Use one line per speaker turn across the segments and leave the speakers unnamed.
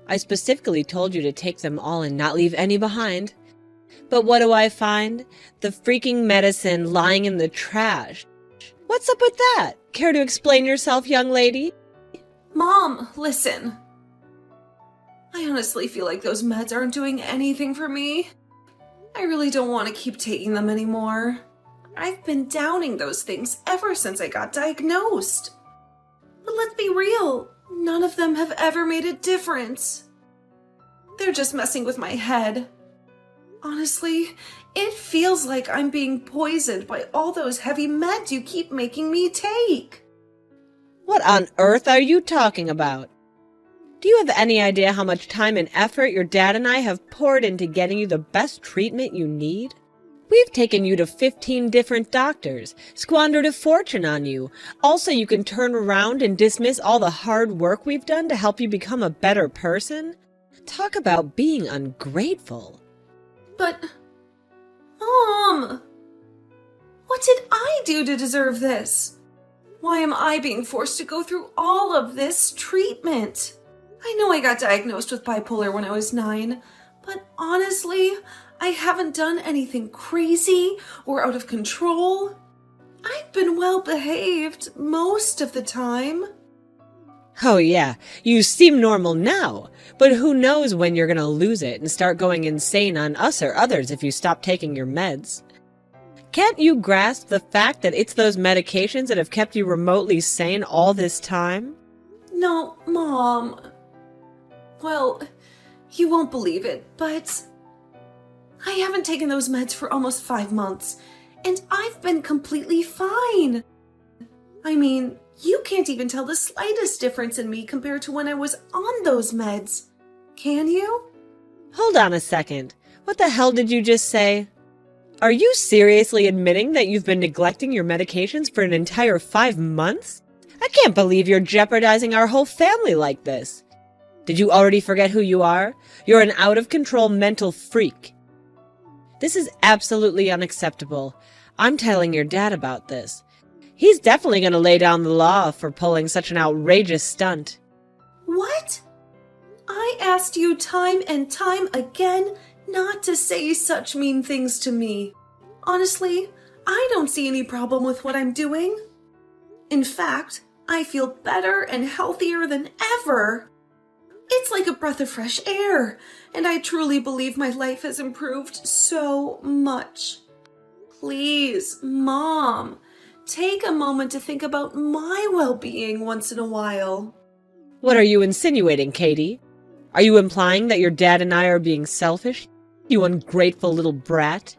I specifically told you to take them all and not leave any behind. But what do I find? The freaking medicine lying in the trash. What's up with that? Care to explain yourself, young lady?
Mom, listen. I honestly feel like those meds aren't doing anything for me. I really don't want to keep taking them anymore. I've been downing those things ever since I got diagnosed. But let's be real, none of them have ever made a difference. They're just messing with my head. Honestly, it feels like I'm being poisoned by all those heavy meds you keep making me take.
What on earth are you talking about? Do you have any idea how much time and effort your dad and I have poured into getting you the best treatment you need? We've taken you to 15 different doctors, squandered a fortune on you. Also, you can turn around and dismiss all the hard work we've done to help you become a better person? Talk about being ungrateful.
But, Mom, what did I do to deserve this? Why am I being forced to go through all of this treatment? I know I got diagnosed with bipolar when I was 9, but honestly, I haven't done anything crazy or out of control. I've been well behaved most of the time.
Oh yeah, you seem normal now, but who knows when you're gonna lose it and start going insane on us or others if you stop taking your meds. Can't you grasp the fact that it's those medications that have kept you remotely sane all this time?
No, Mom. Well, you won't believe it, but I haven't taken those meds for almost 5 months, and I've been completely fine. I mean, you can't even tell the slightest difference in me compared to when I was on those meds. Can you?
Hold on a second. What the hell did you just say? Are you seriously admitting that you've been neglecting your medications for an entire 5 months? I can't believe you're jeopardizing our whole family like this. Did you already forget who you are? You're an out-of-control mental freak. This is absolutely unacceptable. I'm telling your dad about this. He's definitely going to lay down the law for pulling such an outrageous stunt.
What? I asked you time and time again not to say such mean things to me. Honestly, I don't see any problem with what I'm doing. In fact, I feel better and healthier than ever. It's like a breath of fresh air, and I truly believe my life has improved so much. Please, Mom, take a moment to think about my well-being once in a while.
What are you insinuating, Katie? Are you implying that your dad and I are being selfish? You ungrateful little brat.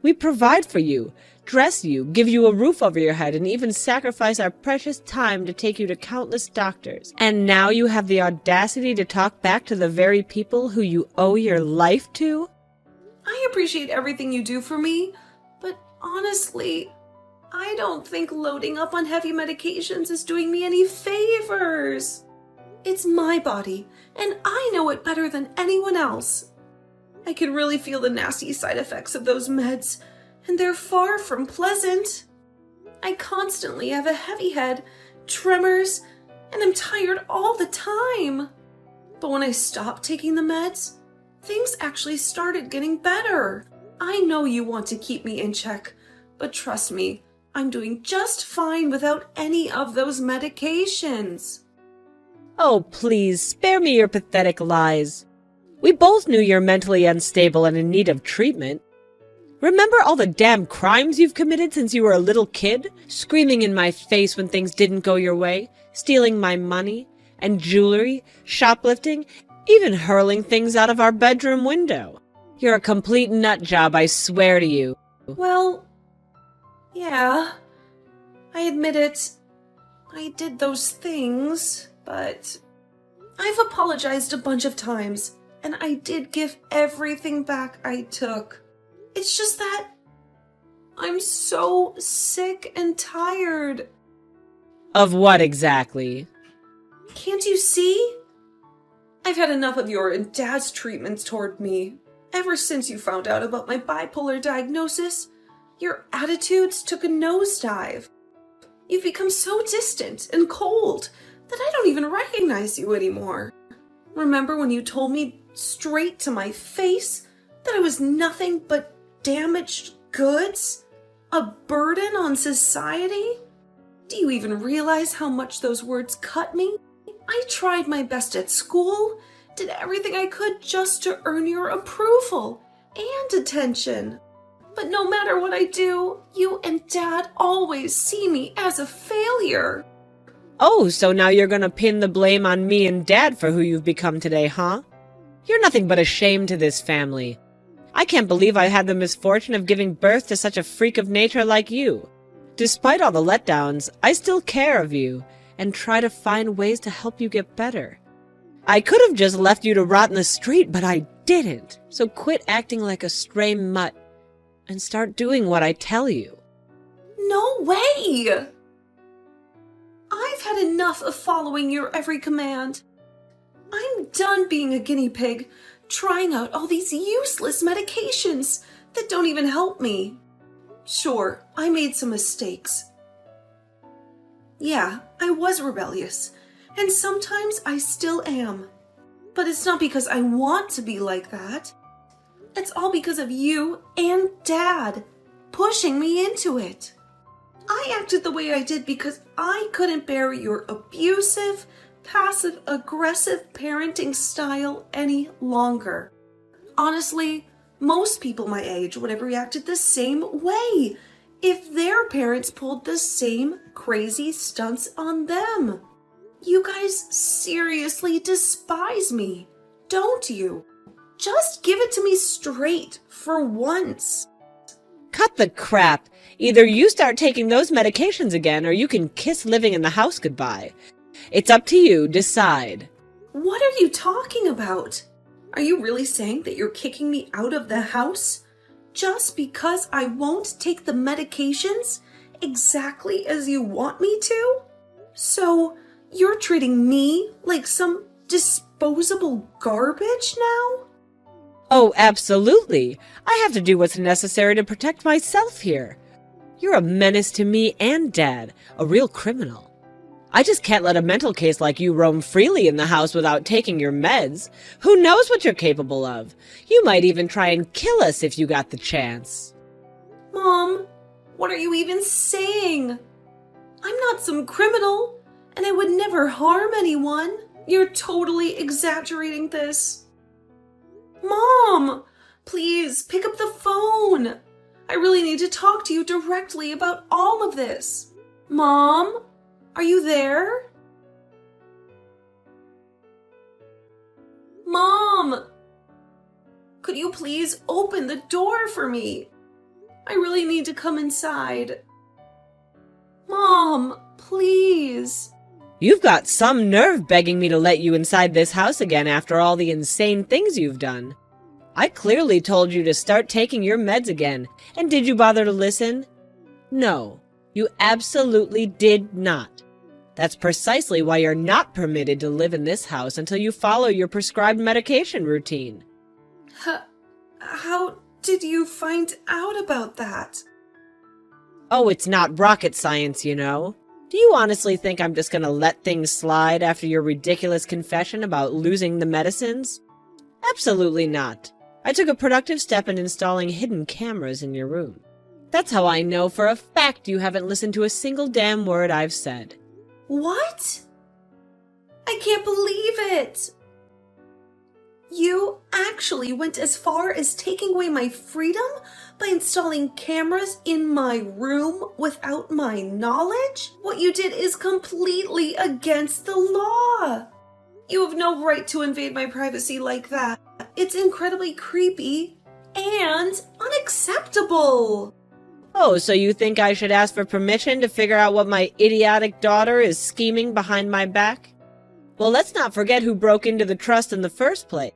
We provide for you, dress you, give you a roof over your head, and even sacrifice our precious time to take you to countless doctors. And now you have the audacity to talk back to the very people who you owe your life to?
I appreciate everything you do for me, but honestly, I don't think loading up on heavy medications is doing me any favors. It's my body, and I know it better than anyone else. I can really feel the nasty side effects of those meds, and they're far from pleasant. I constantly have a heavy head, tremors, and I'm tired all the time. But when I stopped taking the meds, things actually started getting better. I know you want to keep me in check, but trust me, I'm doing just fine without any of those medications.
Oh, please, spare me your pathetic lies. We both knew you're mentally unstable and in need of treatment. Remember all the damn crimes you've committed since you were a little kid? Screaming in my face when things didn't go your way, stealing my money and jewelry, shoplifting, even hurling things out of our bedroom window. You're a complete nut job, I swear to you.
Well, yeah, I admit it. I did those things, but I've apologized a bunch of times, and I did give everything back I took. It's just that I'm so sick and tired.
Of what exactly?
Can't you see? I've had enough of your and Dad's treatments toward me. Ever since you found out about my bipolar diagnosis, your attitudes took a nosedive. You've become so distant and cold that I don't even recognize you anymore. Remember when you told me straight to my face that I was nothing but damaged goods? A burden on society? Do you even realize how much those words cut me? I tried my best at school, did everything I could just to earn your approval and attention. But no matter what I do, you and Dad always see me as a failure.
Oh, so now you're gonna pin the blame on me and Dad for who you've become today, huh? You're nothing but a shame to this family. I can't believe I had the misfortune of giving birth to such a freak of nature like you. Despite all the letdowns, I still care of you and try to find ways to help you get better. I could have just left you to rot in the street, but I didn't. So quit acting like a stray mutt and start doing what I tell you.
No way! I've had enough of following your every command. I'm done being a guinea pig, trying out all these useless medications that don't even help me. Sure, I made some mistakes. Yeah, I was rebellious, and sometimes I still am. But it's not because I want to be like that. It's all because of you and Dad pushing me into it. I acted the way I did because I couldn't bear your abusive, passive-aggressive parenting style any longer. Honestly, most people my age would have reacted the same way if their parents pulled the same crazy stunts on them. You guys seriously despise me, don't you? Just give it to me straight for once.
Cut the crap. Either you start taking those medications again or you can kiss living in the house goodbye. It's up to you. Decide.
What are you talking about? Are you really saying that you're kicking me out of the house just because I won't take the medications exactly as you want me to? So you're treating me like some disposable garbage now?
Oh, absolutely. I have to do what's necessary to protect myself here. You're a menace to me and Dad, a real criminal. I just can't let a mental case like you roam freely in the house without taking your meds. Who knows what you're capable of? You might even try and kill us if you got the chance.
Mom, what are you even saying? I'm not some criminal, and I would never harm anyone. You're totally exaggerating this. Mom, please pick up the phone. I really need to talk to you directly about all of this. Mom, are you there? Mom, could you please open the door for me? I really need to come inside. Mom, please.
You've got some nerve begging me to let you inside this house again after all the insane things you've done. I clearly told you to start taking your meds again, and did you bother to listen? No, you absolutely did not. That's precisely why you're not permitted to live in this house until you follow your prescribed medication routine.
How did you find out about that?
Oh, it's not rocket science, you know. Do you honestly think I'm just gonna let things slide after your ridiculous confession about losing the medicines? Absolutely not. I took a productive step in installing hidden cameras in your room. That's how I know for a fact you haven't listened to a single damn word I've said.
What? I can't believe it! You actually went as far as taking away my freedom by installing cameras in my room without my knowledge? What you did is completely against the law. You have no right to invade my privacy like that. It's incredibly creepy and unacceptable.
Oh, so you think I should ask for permission to figure out what my idiotic daughter is scheming behind my back? Well, let's not forget who broke into the trust in the first place.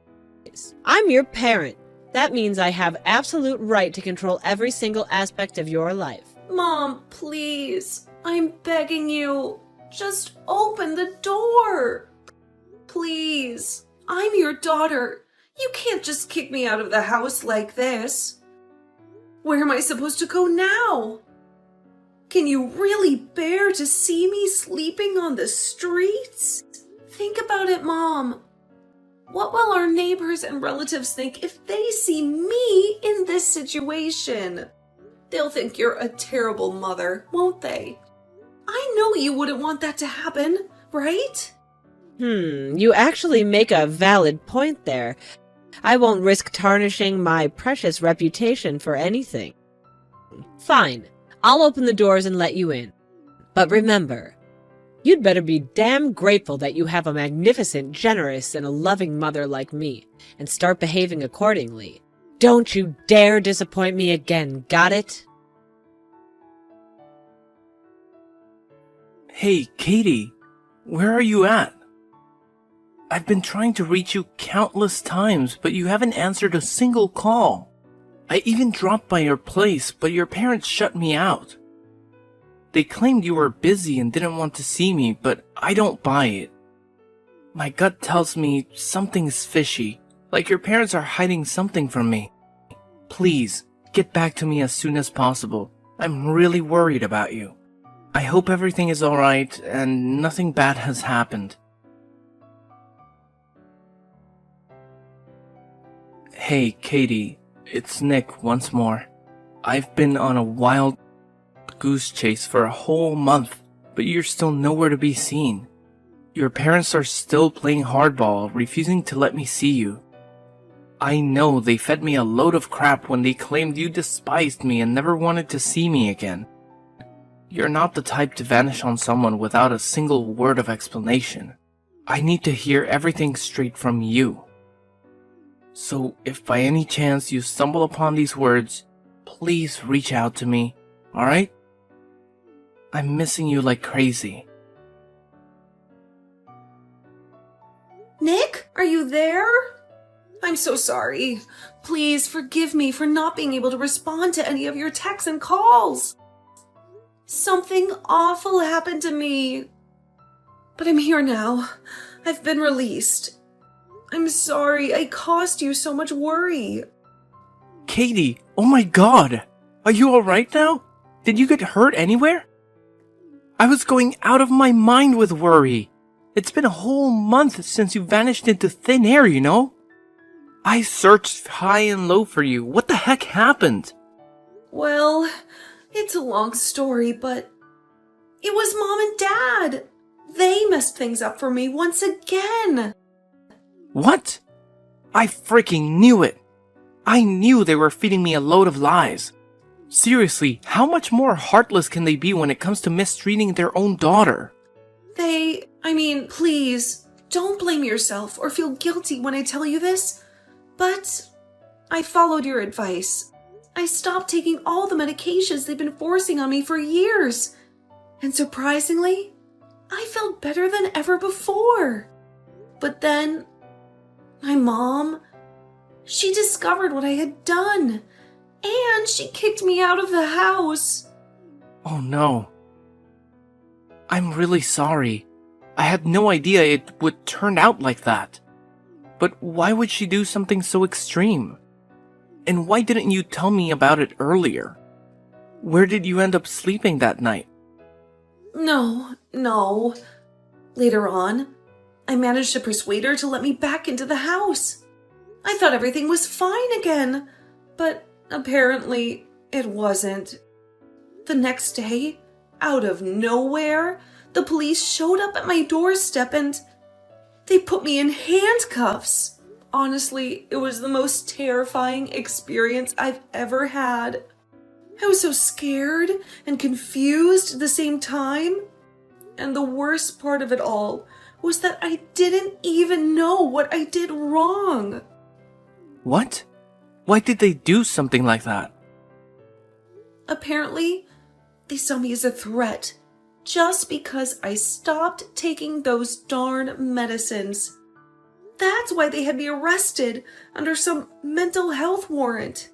I'm your parent. That means I have absolute right to control every single aspect of your life.
Mom, please. I'm begging you. Just open the door. Please. I'm your daughter. You can't just kick me out of the house like this. Where am I supposed to go now? Can you really bear to see me sleeping on the streets? Think about it, Mom. What will our neighbors and relatives think if they see me in this situation? They'll think you're a terrible mother, won't they? I know you wouldn't want that to happen, right?
You actually make a valid point there. I won't risk tarnishing my precious reputation for anything. Fine, I'll open the doors and let you in. But remember, you'd better be damn grateful that you have a magnificent, generous, and a loving mother like me, and start behaving accordingly. Don't you dare disappoint me again, got it?
Hey, Katie, where are you at? I've been trying to reach you countless times, but you haven't answered a single call. I even dropped by your place, but your parents shut me out. They claimed you were busy and didn't want to see me, but I don't buy it. My gut tells me something's fishy, like your parents are hiding something from me. Please, get back to me as soon as possible. I'm really worried about you. I hope everything is alright and nothing bad has happened. Hey, Katie, it's Nick once more. I've been on a wild goose chase for a whole month, but you're still nowhere to be seen. Your parents are still playing hardball, refusing to let me see you. I know they fed me a load of crap when they claimed you despised me and never wanted to see me again. You're not the type to vanish on someone without a single word of explanation. I need to hear everything straight from you. So if by any chance you stumble upon these words, please reach out to me, alright? I'm missing you like crazy.
Nick, are you there? I'm so sorry. Please forgive me for not being able to respond to any of your texts and calls. Something awful happened to me. But I'm here now. I've been released. I'm sorry I caused you so much worry.
Katie, oh my god! Are you alright now? Did you get hurt anywhere? I was going out of my mind with worry. It's been a whole month since you vanished into thin air, you know? I searched high and low for you. What the heck happened?
Well, it's a long story, but it was Mom and Dad. They messed things up for me once again.
What? I freaking knew it. I knew they were feeding me a load of lies. Seriously, how much more heartless can they be when it comes to mistreating their own daughter?
Please, don't blame yourself or feel guilty when I tell you this, but I followed your advice. I stopped taking all the medications they've been forcing on me for years, and surprisingly, I felt better than ever before. But then, my mom, she discovered what I had done, and she kicked me out of the house.
Oh no. I'm really sorry. I had no idea it would turn out like that. But why would she do something so extreme? And why didn't you tell me about it earlier? Where did you end up sleeping that night?
No. Later on, I managed to persuade her to let me back into the house. I thought everything was fine again, but apparently it wasn't. The next day, out of nowhere, the police showed up at my doorstep and they put me in handcuffs. Honestly, it was the most terrifying experience I've ever had. I was so scared and confused at the same time. And the worst part of it all was that I didn't even know what I did wrong.
What? Why did they do something like that?
Apparently, they saw me as a threat just because I stopped taking those darn medicines. That's why they had me arrested under some mental health warrant.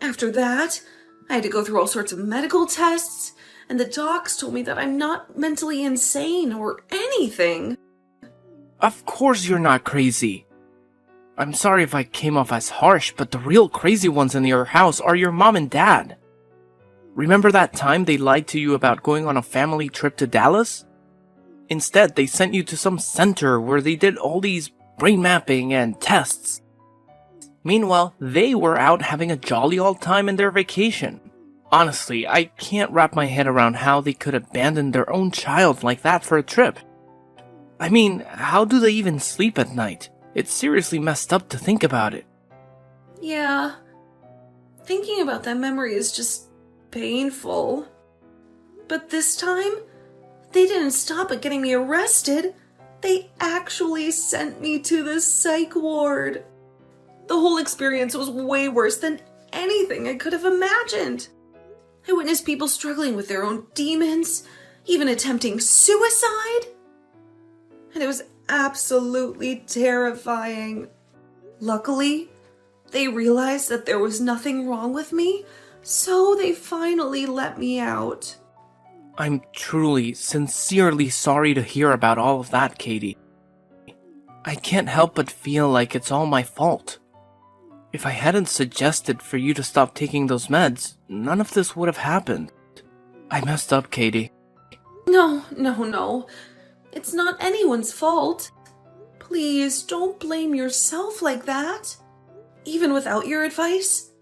After that, I had to go through all sorts of medical tests, and the docs told me that I'm not mentally insane or anything.
Of course you're not crazy. I'm sorry if I came off as harsh, but the real crazy ones in your house are your mom and dad. Remember that time they lied to you about going on a family trip to Dallas? Instead, they sent you to some center where they did all these brain mapping and tests. Meanwhile, they were out having a jolly old time in their vacation. Honestly, I can't wrap my head around how they could abandon their own child like that for a trip. I mean, how do they even sleep at night? It's seriously messed up to think about it.
Yeah. Thinking about that memory is just painful. But this time, they didn't stop at getting me arrested. They actually sent me to the psych ward. The whole experience was way worse than anything I could have imagined. I witnessed people struggling with their own demons, even attempting suicide. And it was absolutely terrifying. Luckily, they realized that there was nothing wrong with me, so they finally let me out.
I'm truly, sincerely sorry to hear about all of that, Katie. I can't help but feel like it's all my fault. If I hadn't suggested for you to stop taking those meds, none of this would have happened. I messed up, Katie.
No. It's not anyone's fault. Please don't blame yourself like that. Even without your advice,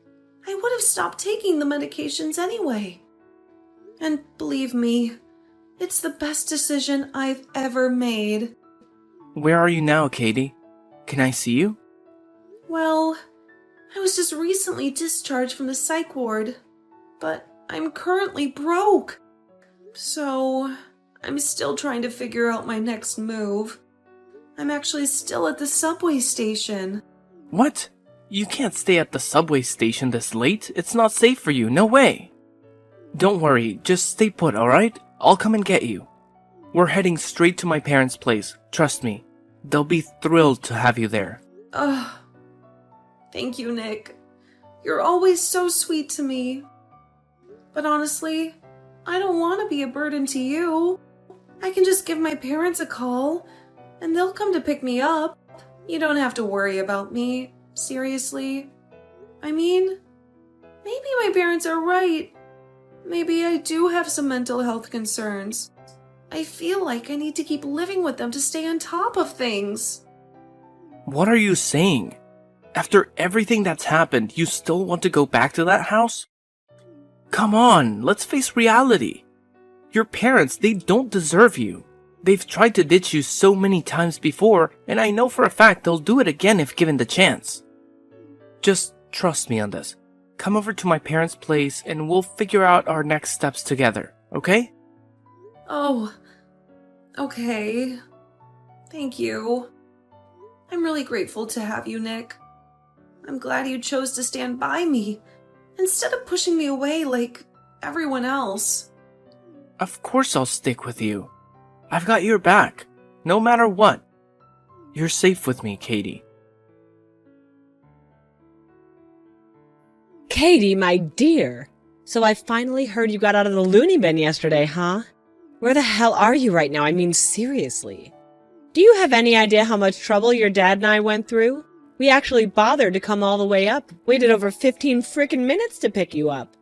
I would have stopped taking the medications anyway. And believe me, it's the best decision I've ever made.
Where are you now, Katie? Can I see you?
Well, I was just recently discharged from the psych ward, but I'm currently broke. So, I'm still trying to figure out my next move. I'm actually still at the subway station.
What? You can't stay at the subway station this late. It's not safe for you. No way. Don't worry. Just stay put, alright? I'll come and get you. We're heading straight to my parents' place. Trust me. They'll be thrilled to have you there.
Ugh. Thank you, Nick. You're always so sweet to me. But honestly, I don't want to be a burden to you. I can just give my parents a call, and they'll come to pick me up. You don't have to worry about me. Seriously. I mean, maybe my parents are right. Maybe I do have some mental health concerns. I feel like I need to keep living with them to stay on top of things.
What are you saying? After everything that's happened, you still want to go back to that house? Come on, let's face reality. Your parents, they don't deserve you. They've tried to ditch you so many times before, and I know for a fact they'll do it again if given the chance. Just trust me on this. Come over to my parents' place and we'll figure out our next steps together, okay?
Oh, okay. Thank you. I'm really grateful to have you, Nick. I'm glad you chose to stand by me, instead of pushing me away like everyone else.
Of course I'll stick with you. I've got your back, no matter what. You're safe with me, Katie.
Katie, my dear. So I finally heard you got out of the loony bin yesterday, huh? Where the hell are you right now? I mean, seriously. Do you have any idea how much trouble your dad and I went through? We actually bothered to come all the way up, waited over 15 frickin' minutes to pick you up.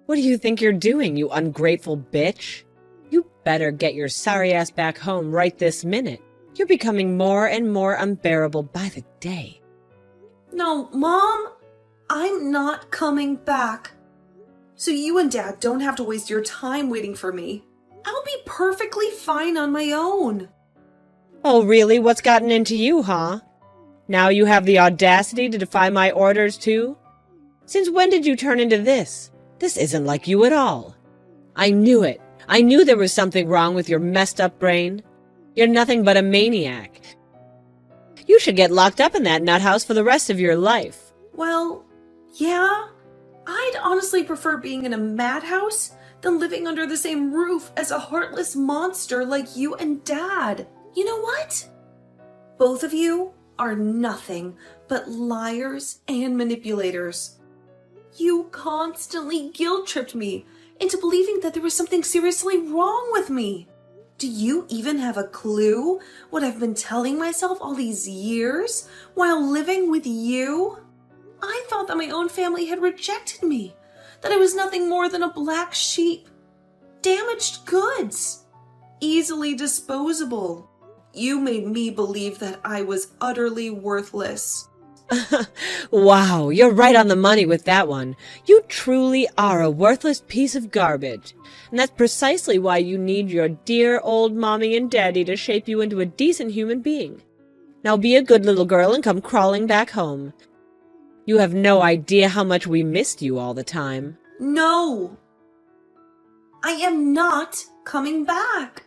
What do you think you're doing, you ungrateful bitch? You better get your sorry ass back home right this minute. You're becoming more and more unbearable by the day.
No, Mom, I'm not coming back. So you and Dad don't have to waste your time waiting for me. I'll be perfectly fine on my own.
Oh, really? What's gotten into you, huh? Now you have the audacity to defy my orders, too? Since when did you turn into this? This isn't like you at all. I knew it. I knew there was something wrong with your messed up brain. You're nothing but a maniac. You should get locked up in that nut house for the rest of your life.
Well, yeah. I'd honestly prefer being in a madhouse than living under the same roof as a heartless monster like you and Dad. You know what? Both of you are nothing but liars and manipulators. You constantly guilt-tripped me into believing that there was something seriously wrong with me. Do you even have a clue what I've been telling myself all these years while living with you? I thought that my own family had rejected me, that I was nothing more than a black sheep, damaged goods, easily disposable. You made me believe that I was utterly worthless.
Wow, you're right on the money with that one. You truly are a worthless piece of garbage. And that's precisely why you need your dear old mommy and daddy to shape you into a decent human being. Now be a good little girl and come crawling back home. You have no idea how much we missed you all the time.
No! I am not coming back.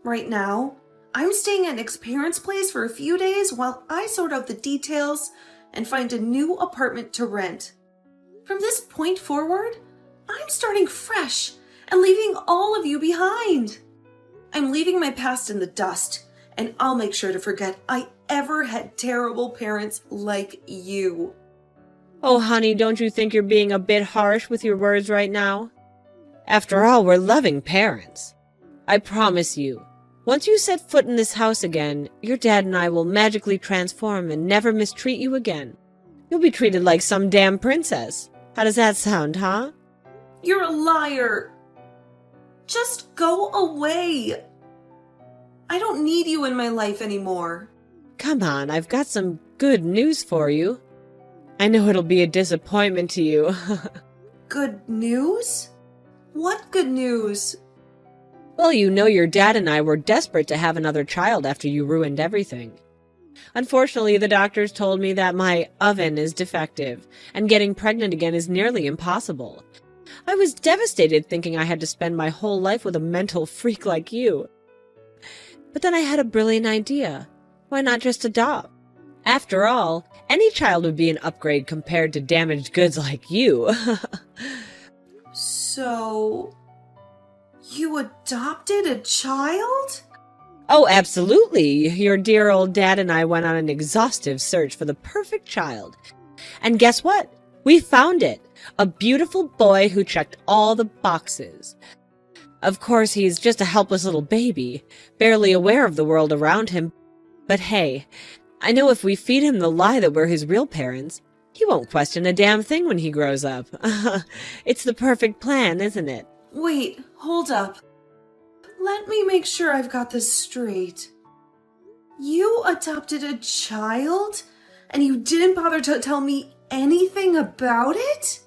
Right now, I'm staying at Nick's parents' place for a few days while I sort out the details and find a new apartment to rent. From this point forward, I'm starting fresh and leaving all of you behind. I'm leaving my past in the dust, and I'll make sure to forget I ever had terrible parents like you.
Oh, honey, don't you think you're being a bit harsh with your words right now? After all, we're loving parents. I promise you, once you set foot in this house again, your dad and I will magically transform and never mistreat you again. You'll be treated like some damn princess. How does that sound, huh?
You're a liar. Just go away. I don't need you in my life anymore.
Come on, I've got some good news for you. I know it'll be a disappointment to you.
Good news? What good news?
Well, you know your dad and I were desperate to have another child after you ruined everything. Unfortunately, the doctors told me that my oven is defective, and getting pregnant again is nearly impossible. I was devastated thinking I had to spend my whole life with a mental freak like you. But then I had a brilliant idea. Why not just adopt? After all, any child would be an upgrade compared to damaged goods like you.
So, you adopted a child?
Oh, absolutely. Your dear old dad and I went on an exhaustive search for the perfect child. And guess what? We found it. A beautiful boy who checked all the boxes. Of course, he's just a helpless little baby, barely aware of the world around him. But hey, I know if we feed him the lie that we're his real parents, he won't question a damn thing when he grows up. It's the perfect plan, isn't it?
Wait, hold up. Let me make sure I've got this straight. You adopted a child, and you didn't bother to tell me anything about it?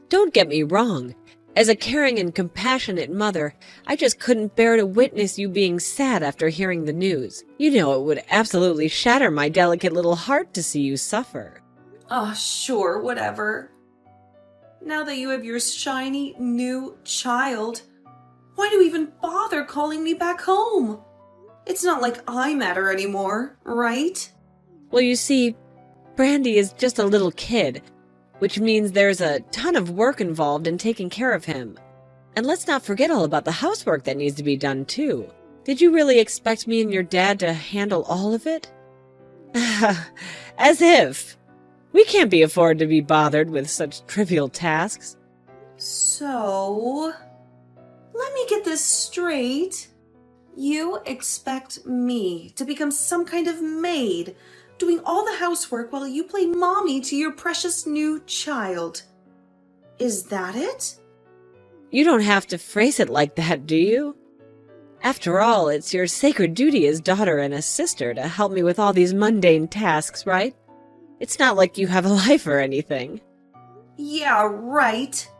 Don't get me wrong. As a caring and compassionate mother, I just couldn't bear to witness you being sad after hearing the news. You know it would absolutely shatter my delicate little heart to see you suffer.
Oh, sure, whatever. Now that you have your shiny new child, why do you even bother calling me back home? It's not like I matter anymore, right?
Well, you see, Brandy is just a little kid, which means there's a ton of work involved in taking care of him. And let's not forget all about the housework that needs to be done, too. Did you really expect me and your dad to handle all of it? As if. We can't be afforded to be bothered with such trivial tasks.
So, let me get this straight. You expect me to become some kind of maid, doing all the housework while you play mommy to your precious new child. Is that it?
You don't have to phrase it like that, do you? After all, it's your sacred duty as daughter and a sister to help me with all these mundane tasks, right? It's not like you have a life or anything.
Yeah, right.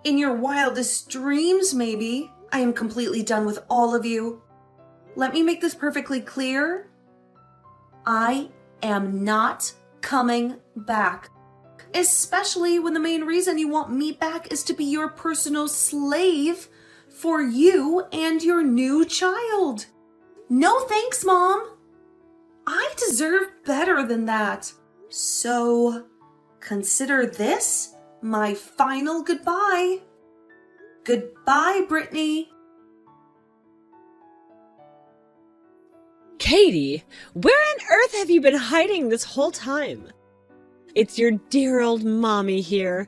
In your wildest dreams, maybe. I am completely done with all of you. Let me make this perfectly clear. I am not coming back. Especially when the main reason you want me back is to be your personal slave for you and your new child. No thanks, Mom. I deserve better than that. So, consider this my final goodbye. Goodbye, Brittany.
Katie, where on earth have you been hiding this whole time? It's your dear old mommy here.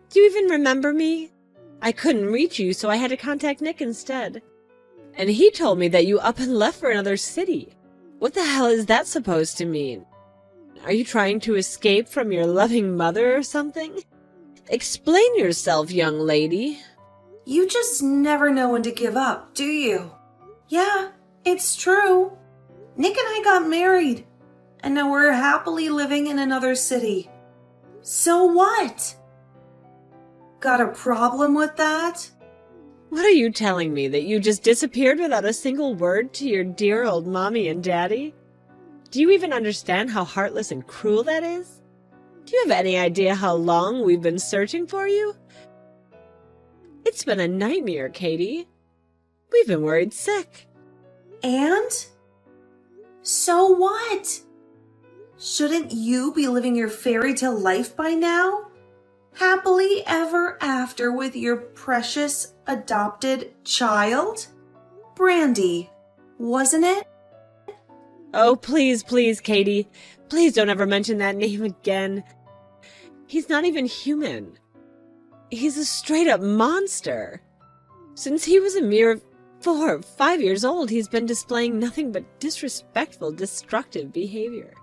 Do you even remember me? I couldn't reach you, so I had to contact Nick instead. And he told me that you up and left for another city. What the hell is that supposed to mean? Are you trying to escape from your loving mother or something? Explain yourself, young lady.
You just never know when to give up, do you? Yeah, it's true. Nick and I got married, and now we're happily living in another city. So what? Got a problem with that?
What are you telling me, that you just disappeared without a single word to your dear old mommy and daddy? Do you even understand how heartless and cruel that is? Do you have any idea how long we've been searching for you? It's been a nightmare, Katie. We've been worried sick.
And? So what? Shouldn't you be living your fairy tale life by now? Happily ever after with your precious adopted child? Brandy, wasn't it?
Oh, please, please, Katie. Please don't ever mention that name again. He's not even human. He's a straight-up monster. Since he was a mere 4 or 5 years old, he's been displaying nothing but disrespectful, destructive behavior.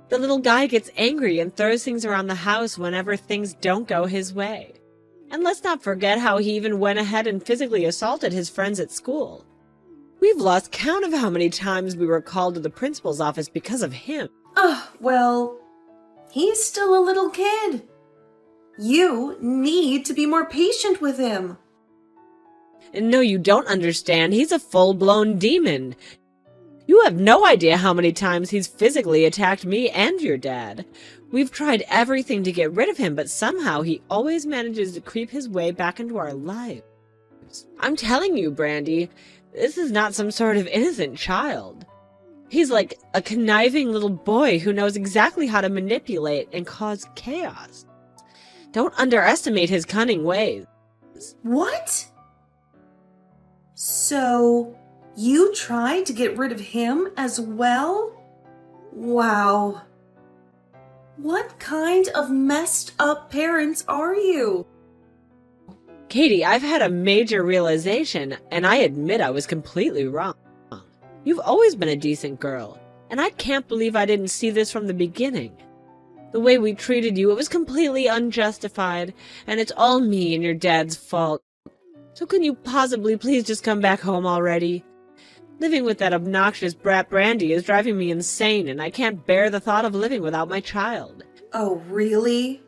The little guy gets angry and throws things around the house whenever things don't go his way. And let's not forget how he even went ahead and physically assaulted his friends at school. We've lost count of how many times we were called to the principal's office because of him.
Well, he's still a little kid. You need to be more patient with him.
And no, you don't understand. He's a full-blown demon. You have no idea how many times he's physically attacked me and your dad. We've tried everything to get rid of him, but somehow he always manages to creep his way back into our lives. I'm telling you, Brandy, this is not some sort of innocent child. He's like a conniving little boy who knows exactly how to manipulate and cause chaos. Don't underestimate his cunning ways.
What? So, you tried to get rid of him as well? Wow. What kind of messed up parents are you?
Katie, I've had a major realization, and I admit I was completely wrong. You've always been a decent girl, and I can't believe I didn't see this from the beginning. The way we treated you, it was completely unjustified, and it's all me and your dad's fault. So can you possibly please just come back home already? Living with that obnoxious brat Brandy is driving me insane, and I can't bear the thought of living without my child.
Oh, really?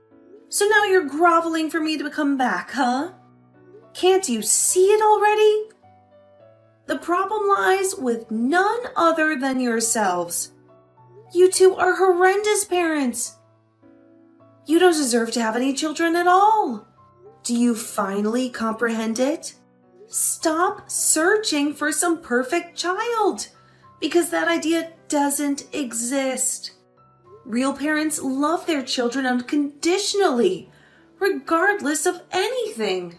So now you're groveling for me to come back, huh? Can't you see it already? The problem lies with none other than yourselves. You two are horrendous parents. You don't deserve to have any children at all. Do you finally comprehend it? Stop searching for some perfect child, because that idea doesn't exist. Real parents love their children unconditionally, regardless of anything.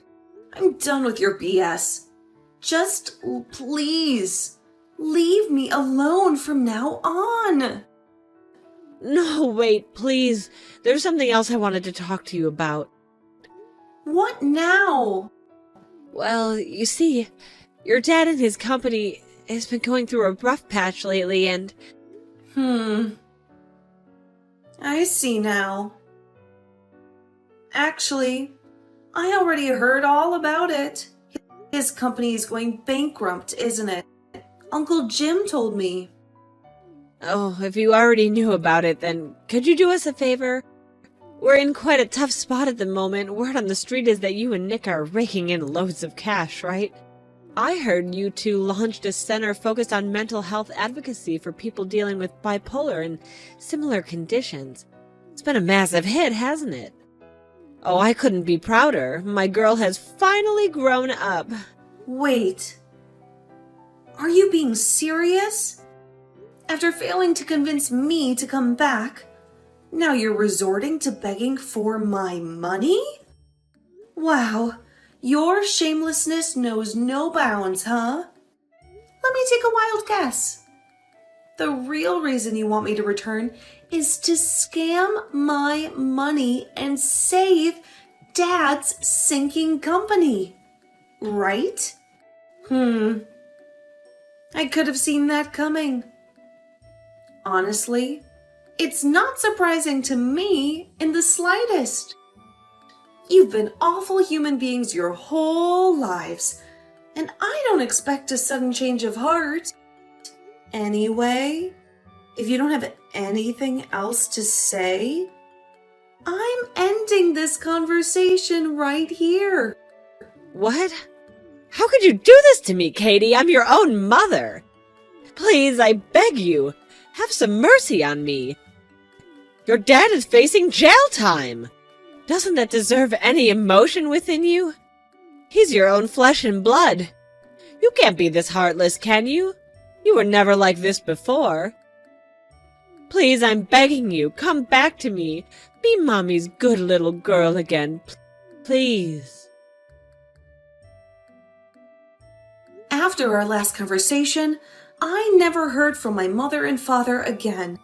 I'm done with your BS. Just please, leave me alone from now on.
No, wait, please. There's something else I wanted to talk to you about.
What now?
Well, you see, your dad and his company has been going through a rough patch lately, and...
I see now. Actually, I already heard all about it. His company is going bankrupt, isn't it? Uncle Jim told me.
Oh, if you already knew about it, then could you do us a favor? We're in quite a tough spot at the moment. Word on the street is that you and Nick are raking in loads of cash, right? I heard you two launched a center focused on mental health advocacy for people dealing with bipolar and similar conditions. It's been a massive hit, hasn't it? Oh, I couldn't be prouder. My girl has finally grown up.
Wait. Are you being serious? After failing to convince me to come back, now you're resorting to begging for my money? Wow, your shamelessness knows no bounds, huh? Let me take a wild guess. The real reason you want me to return is to scam my money and save Dad's sinking company, right? I could have seen that coming. Honestly, it's not surprising to me in the slightest. You've been awful human beings your whole lives, and I don't expect a sudden change of heart. Anyway, if you don't have anything else to say, I'm ending this conversation right here.
What? How could you do this to me, Katie? I'm your own mother. Please, I beg you, have some mercy on me. Your dad is facing jail time. Doesn't that deserve any emotion within you? He's your own flesh and blood. You can't be this heartless, can you? You were never like this before. Please, I'm begging you, come back to me. Be Mommy's good little girl again. Please.
After our last conversation, I never heard from my mother and father again.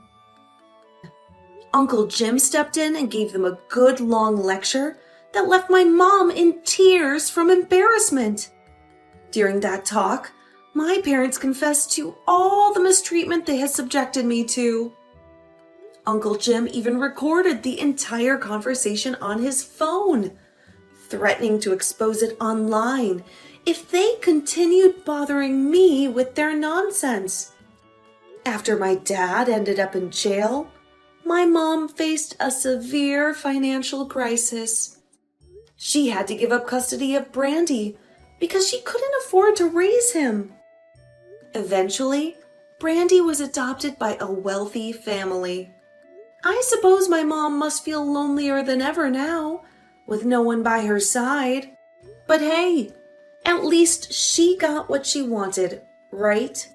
Uncle Jim stepped in and gave them a good long lecture that left my mom in tears from embarrassment. During that talk, my parents confessed to all the mistreatment they had subjected me to. Uncle Jim even recorded the entire conversation on his phone, threatening to expose it online if they continued bothering me with their nonsense. After my dad ended up in jail, my mom faced a severe financial crisis. She had to give up custody of Brandy because she couldn't afford to raise him. Eventually, Brandy was adopted by a wealthy family. I suppose my mom must feel lonelier than ever now, with no one by her side. But hey, at least she got what she wanted, right?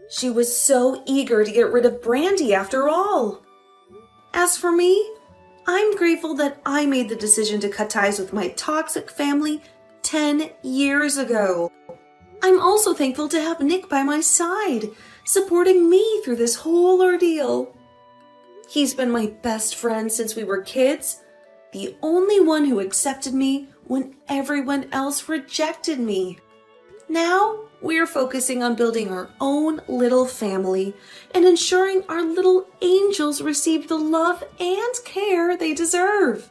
She was so eager to get rid of Brandy after all. As for me, I'm grateful that I made the decision to cut ties with my toxic family 10 years ago. I'm also thankful to have Nick by my side, supporting me through this whole ordeal. He's been my best friend since we were kids, the only one who accepted me when everyone else rejected me. Now, we're focusing on building our own little family and ensuring our little angels receive the love and care they deserve.